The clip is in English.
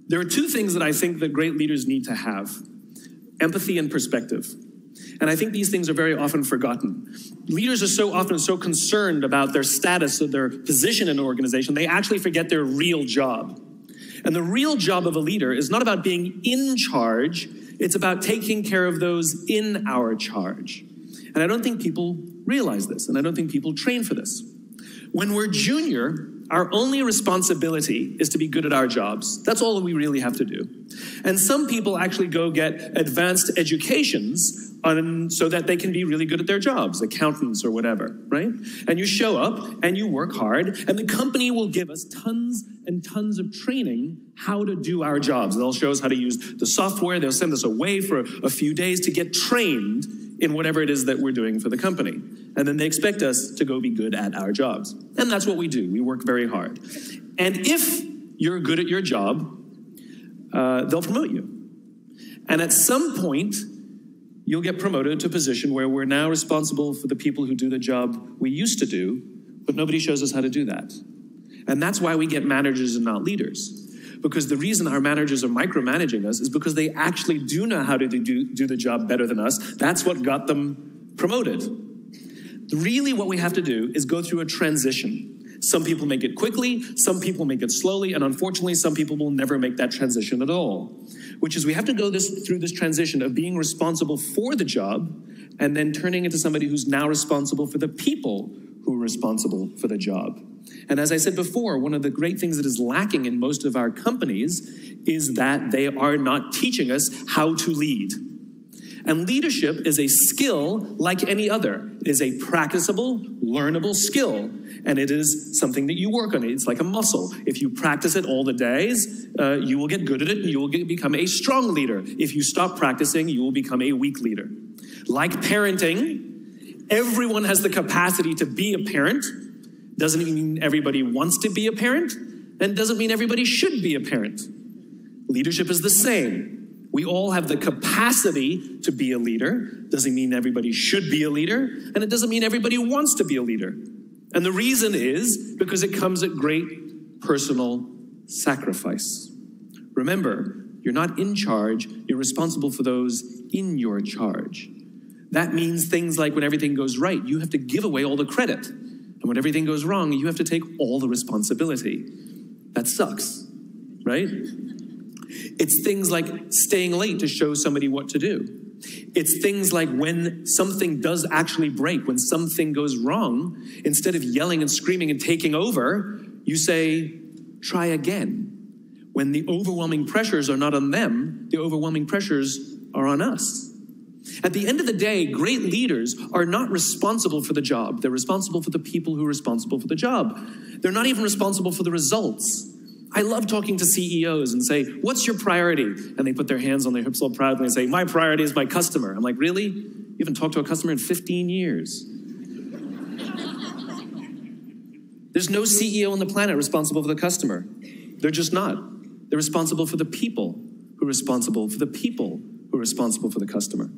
There are two things that I think that great leaders need to have: empathy and perspective. And I think these things are very often forgotten. Leaders are so often so concerned about their status or their position in an organization, they actually forget their real job. And the real job of a leader is not about being in charge, it's about taking care of those in our charge. And I don't think people realize this, and I don't think people train for this. When we're junior, our only responsibility is to be good at our jobs. That's all we really have to do. And some people actually go get advanced educations so that they can be really good at their jobs, accountants or whatever, right? And you show up and you work hard, and the company will give us tons and tons of training how to do our jobs. They'll show us how to use the software. They'll send us away for a few days to get trained in whatever it is that we're doing for the company. And then they expect us to go be good at our jobs. And that's what we do. We work very hard. And if you're good at your job, they'll promote you. And at some point, you'll get promoted to a position where we're now responsible for the people who do the job we used to do, but nobody shows us how to do that. And that's why we get managers and not leaders. Because the reason our managers are micromanaging us is because they actually do know how to do the job better than us. That's what got them promoted. Really what we have to do is go through a transition. Some people make it quickly, some people make it slowly, and unfortunately some people will never make that transition at all. Which is we have to go through this transition of being responsible for the job and then turning into somebody who's now responsible for the people who are responsible for the job. And as I said before, one of the great things that is lacking in most of our companies is that they are not teaching us how to lead. And leadership is a skill like any other. It is a practicable, learnable skill. And it is something that you work on. It's like a muscle. If you practice it all the days, you will get good at it and you will become a strong leader. If you stop practicing, you will become a weak leader. Like parenting, everyone has the capacity to be a parent. Doesn't mean everybody wants to be a parent, and doesn't mean everybody should be a parent. Leadership is the same. We all have the capacity to be a leader. Doesn't mean everybody should be a leader, and it doesn't mean everybody wants to be a leader. And the reason is because it comes at great personal sacrifice. Remember, you're not in charge, you're responsible for those in your charge. That means things like when everything goes right, you have to give away all the credit. And when everything goes wrong, you have to take all the responsibility. That sucks, right? It's things like staying late to show somebody what to do. It's things like when something does actually break, when something goes wrong, instead of yelling and screaming and taking over, you say, try again. When the overwhelming pressures are not on them, the overwhelming pressures are on us. At the end of the day, great leaders are not responsible for the job. They're responsible for the people who are responsible for the job. They're not even responsible for the results. I love talking to CEOs and say, what's your priority? And they put their hands on their hips all proudly and say, my priority is my customer. I'm like, really? You haven't talked to a customer in 15 years. There's no CEO on the planet responsible for the customer. They're just not. They're responsible for the people who are responsible for the people who are responsible for the customer.